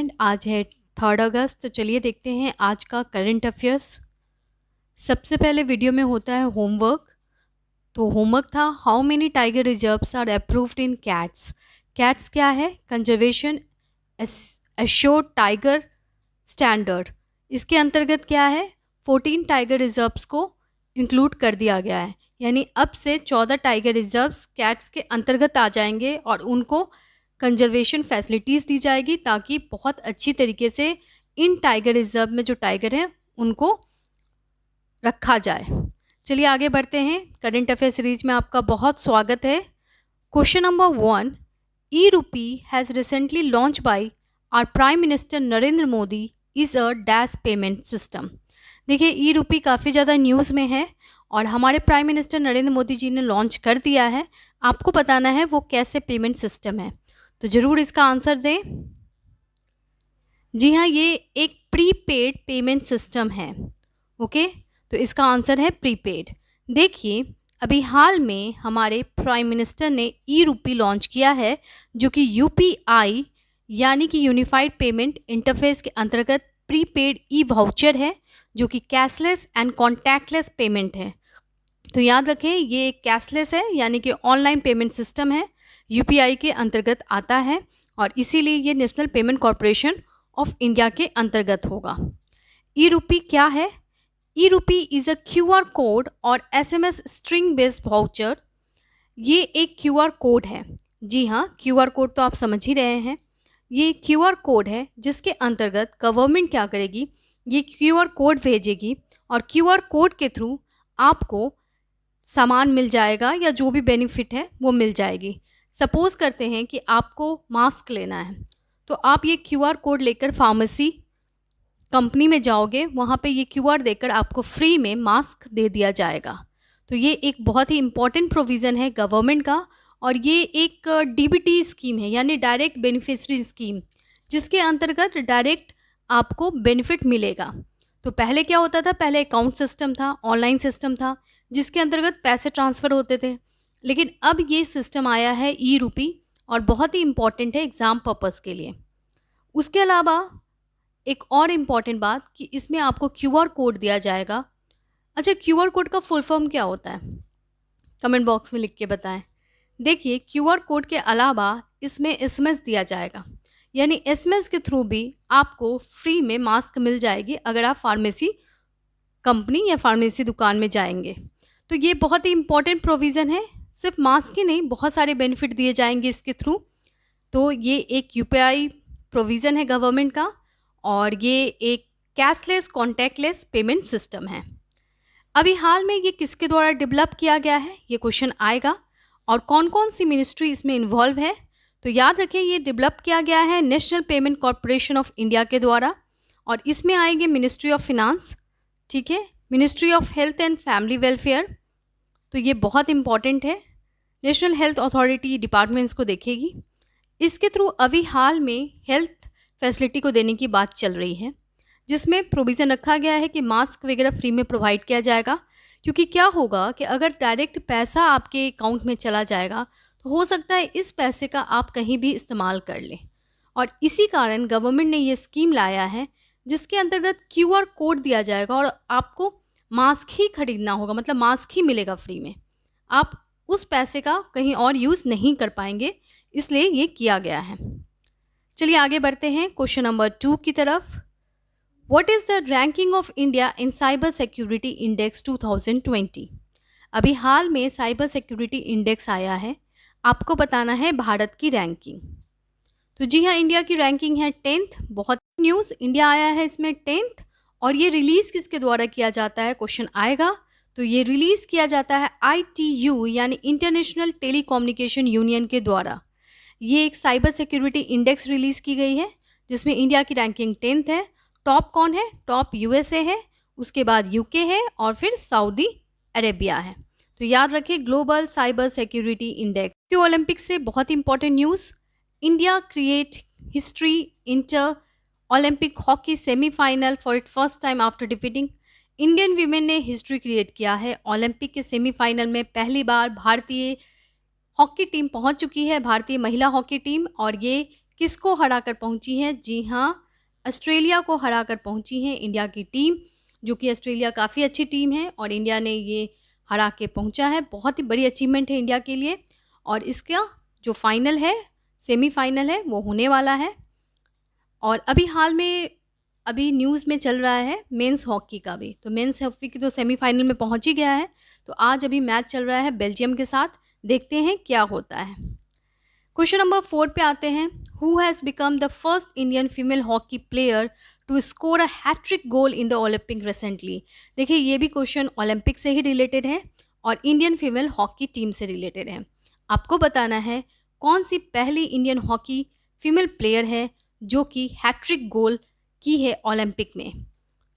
Friend, आज है 3 अगस्त। तो चलिए देखते हैं आज का करंट अफेयर्स। सबसे पहले वीडियो में होता है होमवर्क। तो होमवर्क था, how many tiger reserves are approved in CATS. CATS क्या है? Conservation assured tiger standard. इसके अंतर्गत क्या है, 14 टाइगर रिजर्व्स को इंक्लूड कर दिया गया है। यानी अब से 14 टाइगर रिजर्व्स कैट्स के अंतर्गत आ जाएंगे और उनको कंजर्वेशन फैसिलिटीज़ दी जाएगी ताकि बहुत अच्छी तरीके से इन टाइगर रिजर्व में जो टाइगर हैं उनको रखा जाए। चलिए आगे बढ़ते हैं। करंट अफेयर सीरीज में आपका बहुत स्वागत है। Question number 1, e RUPI has recently launch by our prime minister Narendra Modi is a dash payment system. देखिए, ई रूपी काफ़ी ज़्यादा न्यूज़ में है और हमारे प्राइम मिनिस्टर नरेंद्र मोदी जी ने लॉन्च कर दिया है। आपको बताना है वो कैसे पेमेंट सिस्टम है, तो ज़रूर इसका आंसर दें। जी हाँ, ये एक प्रीपेड पेमेंट सिस्टम है। ओके, तो इसका आंसर है प्रीपेड। देखिए, अभी हाल में हमारे प्राइम मिनिस्टर ने ई रूपी लॉन्च किया है, जो कि यूपीआई यानी कि यूनिफाइड पेमेंट इंटरफेस के अंतर्गत प्रीपेड ई वाउचर है, जो कि कैशलेस एंड कॉन्टैक्टलेस पेमेंट है। तो याद रखें, ये एक कैशलेस है यानी कि ऑनलाइन पेमेंट सिस्टम है, यूपीआई के अंतर्गत आता है और इसीलिए ये national payment corporation of India के अंतर्गत होगा। ई रूपी क्या है? ई रूपी इज़ अ क्यूआर कोड और एसएमएस स्ट्रिंग बेस्ड वाउचर। ये एक क्यूआर कोड है। जी हाँ, क्यूआर कोड तो आप समझ ही रहे हैं। ये क्यूआर कोड है जिसके अंतर्गत गवर्नमेंट क्या करेगी, ये क्यूआर कोड भेजेगी और क्यूआर कोड के थ्रू आपको सामान मिल जाएगा या जो भी बेनिफिट है वो मिल जाएगी। सपोज़ करते हैं कि आपको मास्क लेना है, तो आप ये क्यूआर कोड लेकर फार्मेसी कंपनी में जाओगे, वहाँ पे ये क्यूआर देकर आपको फ्री में मास्क दे दिया जाएगा। तो ये एक बहुत ही इम्पॉर्टेंट प्रोविज़न है गवर्नमेंट का और ये एक डीबीटी स्कीम है यानी डायरेक्ट बेनिफिशरी स्कीम, जिसके अंतर्गत डायरेक्ट आपको बेनिफिट मिलेगा। तो पहले क्या होता था, पहले अकाउंट सिस्टम था, ऑनलाइन सिस्टम था जिसके अंतर्गत पैसे ट्रांसफ़र होते थे, लेकिन अब ये सिस्टम आया है ई रूपी और बहुत ही इम्पॉर्टेंट है एग्ज़ाम पर्पज़ के लिए। उसके अलावा एक और इम्पॉर्टेंट बात कि इसमें आपको क्यूआर कोड दिया जाएगा। अच्छा, क्यूआर कोड का फुल फॉर्म क्या होता है? कमेंट बॉक्स में लिख के बताएं। देखिए, क्यूआर कोड के अलावा इसमें एसएमएस दिया जाएगा, यानी एसएमएस के थ्रू भी आपको फ्री में मास्क मिल जाएगी अगर आप फार्मेसी कंपनी या फार्मेसी दुकान में जाएंगे। तो ये बहुत ही इम्पॉर्टेंट प्रोविज़न है। सिर्फ मास्क ही नहीं, बहुत सारे बेनिफिट दिए जाएंगे इसके थ्रू। तो ये एक यूपीआई प्रोविज़न है गवर्नमेंट का और ये एक कैशलेस कॉन्टैक्टलेस पेमेंट सिस्टम है। अभी हाल में ये किसके द्वारा डेवलप किया गया है, ये क्वेश्चन आएगा, और कौन कौन सी मिनिस्ट्री इसमें इन्वॉल्व है। तो याद रखें, ये डेवलप किया गया है national payment corporation of India के द्वारा और इसमें आएंगे मिनिस्ट्री ऑफ फिनांस, ठीक है, ministry of health and family welfare, तो ये बहुत इंपॉर्टेंट है, नेशनल हेल्थ अथॉरिटी डिपार्टमेंट्स को देखेगी। इसके थ्रू अभी हाल में हेल्थ फैसिलिटी को देने की बात चल रही है, जिसमें प्रोविज़न रखा गया है कि मास्क वगैरह फ्री में प्रोवाइड किया जाएगा। क्योंकि क्या होगा कि अगर डायरेक्ट पैसा आपके अकाउंट में चला जाएगा तो हो सकता है इस पैसे का आप कहीं भी इस्तेमाल कर लें, और इसी कारण गवर्नमेंट ने ये स्कीम लाया है जिसके अंतर्गत क्यूआर कोड दिया जाएगा और आपको मास्क ही खरीदना होगा, मतलब मास्क ही मिलेगा फ्री में। आप उस पैसे का कहीं और यूज़ नहीं कर पाएंगे, इसलिए ये किया गया है। चलिए आगे बढ़ते हैं क्वेश्चन नंबर 2 की तरफ। What is the ranking of India in cyber security index 2020? अभी हाल में साइबर सिक्योरिटी इंडेक्स आया है, आपको बताना है भारत की रैंकिंग। तो जी हाँ, इंडिया की रैंकिंग है 10th। बहुत न्यूज़, इंडिया आया है इसमें 10th। और ये रिलीज़ किसके द्वारा किया जाता है, क्वेश्चन आएगा। तो ये रिलीज़ किया जाता है ITU यानी इंटरनेशनल टेलीकम्युनिकेशन यूनियन के द्वारा। ये एक साइबर सिक्योरिटी इंडेक्स रिलीज़ की गई है जिसमें इंडिया की रैंकिंग 10th है। टॉप कौन है? टॉप USA है, उसके बाद UK है और फिर सऊदी अरेबिया है। तो याद रखें, ग्लोबल साइबर सिक्योरिटी इंडेक्स। के ओलंपिक से बहुत important news, India create history inter Olympic hockey semifinal for it first time after defeating. Indian women ने हिस्ट्री क्रिएट किया है, ओलंपिक के सेमीफाइनल में पहली बार भारतीय हॉकी टीम पहुंच चुकी है, भारतीय महिला हॉकी टीम, और ये किसको हराकर पहुंची है? जी हाँ, ऑस्ट्रेलिया को हराकर पहुंची है इंडिया की टीम, जो कि ऑस्ट्रेलिया काफ़ी अच्छी टीम है और इंडिया ने ये हरा के पहुंचा है। बहुत ही बड़ी अचीवमेंट है इंडिया के लिए। और इसका जो फाइनल है, सेमीफाइनल है, वो होने वाला है। और अभी हाल में अभी न्यूज़ में चल रहा है मेंस हॉकी का भी, तो मेंस हॉकी की तो सेमीफाइनल में पहुंच ही गया है। तो आज अभी मैच चल रहा है बेल्जियम के साथ, देखते हैं क्या होता है। क्वेश्चन नंबर 4 पे आते हैं। Who has become the first Indian female hockey player to score a hat-trick goal in the Olympic recently? देखिए, ये भी क्वेश्चन ओलंपिक से ही रिलेटेड है और इंडियन फीमेल हॉकी टीम से रिलेटेड है। आपको बताना है कौन सी पहली इंडियन हॉकी फीमेल प्लेयर है जो कि हैट्रिक गोल की है ओलंपिक में।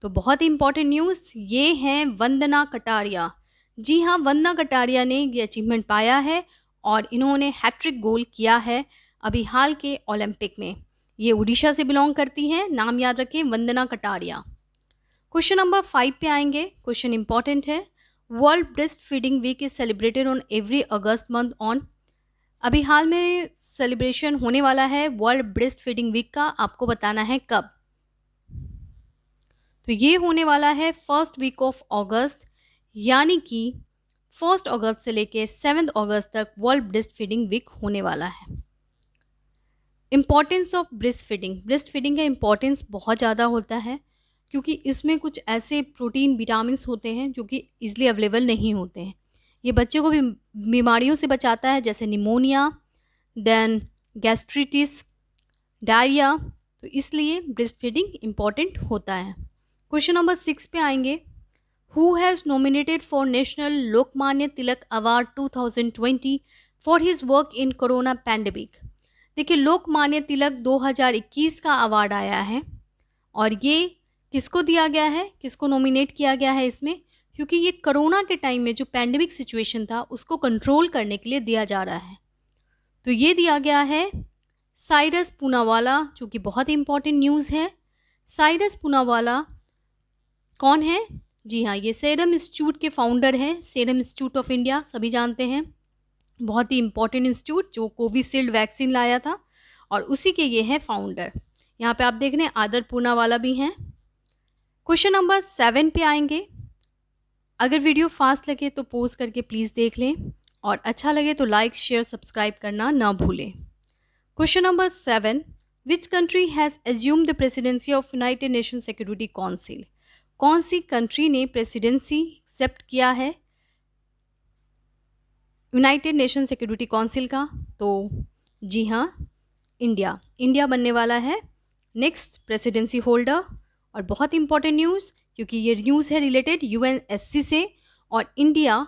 तो बहुत ही इंपॉर्टेंट न्यूज़, ये हैं वंदना कटारिया। जी हाँ, वंदना कटारिया ने ये अचीवमेंट पाया है और इन्होंने हैट्रिक गोल किया है अभी हाल के ओलंपिक में। ये उड़ीसा से बिलोंग करती हैं, नाम याद रखें, वंदना कटारिया। क्वेश्चन नंबर 5 पे आएंगे। क्वेश्चन इंपॉर्टेंट है। World breast feeding week is celebrated on every August month on. अभी हाल में सेलिब्रेशन होने वाला है वर्ल्ड ब्रेस्ट फीडिंग वीक का, आपको बताना है कब। तो ये होने वाला है फर्स्ट वीक ऑफ अगस्त, यानी कि 1 अगस्त से लेके 7 अगस्त तक वर्ल्ड ब्रेस्ट फीडिंग वीक होने वाला है। इम्पॉर्टेंस ऑफ ब्रेस्ट फीडिंग का इम्पॉर्टेंस बहुत ज़्यादा होता है, क्योंकि इसमें कुछ ऐसे प्रोटीन विटामिन्स होते हैं जो कि ईजिली अवेलेबल नहीं होते हैं। ये बच्चे को भी बीमारियों से बचाता है, जैसे निमोनिया, देन गैस्ट्रिटिस, डायरिया। तो इसलिए ब्रेस्ट फीडिंग इम्पॉर्टेंट होता है। क्वेश्चन नंबर 6 पे आएंगे। Who has nominated for national Lokmanya Tilak award 2020 for his work in corona pandemic? देखिए, लोकमान्य तिलक 2021 का अवार्ड आया है और ये किसको दिया गया है, किसको नॉमिनेट किया गया है इसमें? क्योंकि ये कोरोना के टाइम में जो पैंडेमिक सिचुएशन था उसको कंट्रोल करने के लिए दिया जा रहा है। तो ये दिया गया है साइरस पूनावाला, जो कि बहुत ही इंपॉर्टेंट न्यूज़ है। साइरस पूनावाला कौन है? जी हाँ, ये सेरम इंस्टीट्यूट के फाउंडर हैं। सेरम इंस्टीट्यूट ऑफ इंडिया सभी जानते हैं, बहुत ही इंपॉर्टेंट इंस्टीट्यूट जो कोविशील्ड वैक्सीन लाया था, और उसी के ये हैं फाउंडर। यहाँ पे आप देख रहे हैं आदर पूनावाला भी हैं। क्वेश्चन नंबर 7 पे आएंगे। अगर वीडियो फास्ट लगे तो पॉज करके प्लीज़ देख लें, और अच्छा लगे तो लाइक, शेयर, सब्सक्राइब करना ना भूलें। Question number 7, which country has assumed the presidency of United nation security council? कौन सी कंट्री ने प्रेसिडेंसी एक्सेप्ट किया है यूनाइटेड नेशन सिक्योरिटी काउंसिल का? तो जी हाँ, इंडिया बनने वाला है नेक्स्ट प्रेसिडेंसी होल्डर। और बहुत इंपॉर्टेंट न्यूज़, क्योंकि ये न्यूज़ है रिलेटेड यूएनएससी से, और इंडिया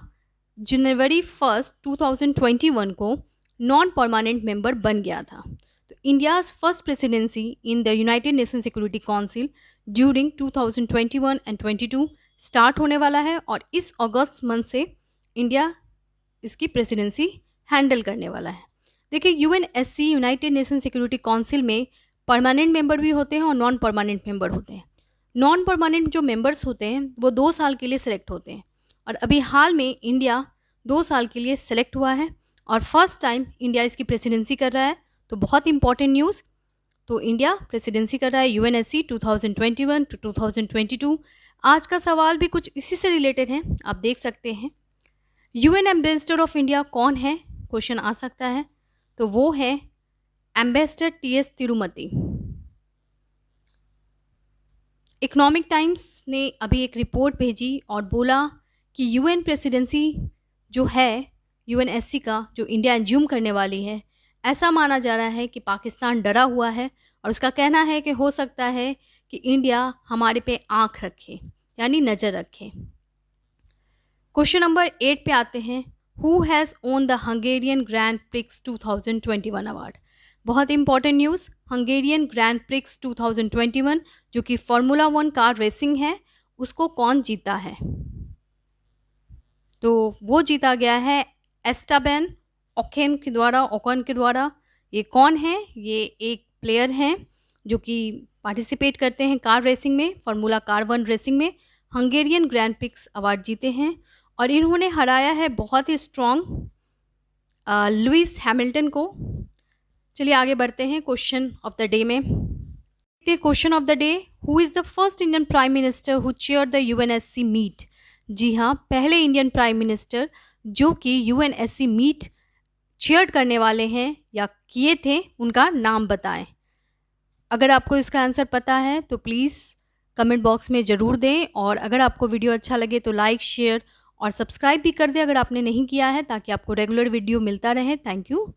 जनवरी 1 2021 को नॉन परमानेंट मेंबर बन गया था। तो India's first presidency in the United nation security council during 2021 and 22 start होने वाला है, और इस अगस्त मंथ से इंडिया इसकी प्रेसिडेंसी हैंडल करने वाला है। देखिए, UNSC United nation security council में परमानेंट मेंबर भी होते हैं और नॉन परमानेंट मेंबर होते हैं। नॉन परमानेंट जो मेंबर्स होते हैं वो 2 साल के लिए सिलेक्ट होते हैं, और अभी हाल में इंडिया 2 साल के लिए सिलेक्ट हुआ है और फर्स्ट टाइम इंडिया इसकी प्रेसिडेंसी कर रहा है। तो बहुत इंपॉर्टेंट न्यूज़, तो इंडिया प्रेसिडेंसी कर रहा है यूएनएससी 2021 टू 2022। आज का सवाल भी कुछ इसी से रिलेटेड है, आप देख सकते हैं। यूएन एम्बेसडर ऑफ इंडिया कौन है, क्वेश्चन आ सकता है। तो वो है एम्बेसडर टीएस तिरुमती। इकोनॉमिक टाइम्स ने अभी एक रिपोर्ट भेजी और बोला कि यूएन प्रेसिडेंसी जो है यूएनएससी का, जो इंडिया एज्यूम करने वाली है, ऐसा माना जा रहा है कि पाकिस्तान डरा हुआ है, और उसका कहना है कि हो सकता है कि इंडिया हमारे पे आंख रखे, यानी नज़र रखे। क्वेश्चन नंबर 8 पे आते हैं। Who has won the Hungarian Grand Prix 2021 award? बहुत important news, Hungarian Grand Prix 2021 जो कि फार्मूला 1 कार रेसिंग है, उसको कौन जीता है? तो वो जीता गया है एस्टेबन ओकन के द्वारा। ये कौन है? ये एक प्लेयर हैं जो कि पार्टिसिपेट करते हैं कार रेसिंग में, फार्मूला कार 1 रेसिंग में, हंगेरियन ग्रैंड प्रिक्स अवार्ड जीते हैं, और इन्होंने हराया है बहुत ही स्ट्रॉन्ग लुइस हैमिल्टन को। चलिए आगे बढ़ते हैं क्वेश्चन ऑफ द डे में। Question of the day, who is the first Indian prime minister who chair the UNSC meet. जी हाँ, पहले इंडियन प्राइम मिनिस्टर जो कि यूएनएससी मीट चेयर करने वाले हैं या किए थे, उनका नाम बताएं। अगर आपको इसका आंसर पता है तो प्लीज़ कमेंट बॉक्स में ज़रूर दें, और अगर आपको वीडियो अच्छा लगे तो लाइक, शेयर और सब्सक्राइब भी कर दें अगर आपने नहीं किया है, ताकि आपको रेगुलर वीडियो मिलता रहे। Thank you.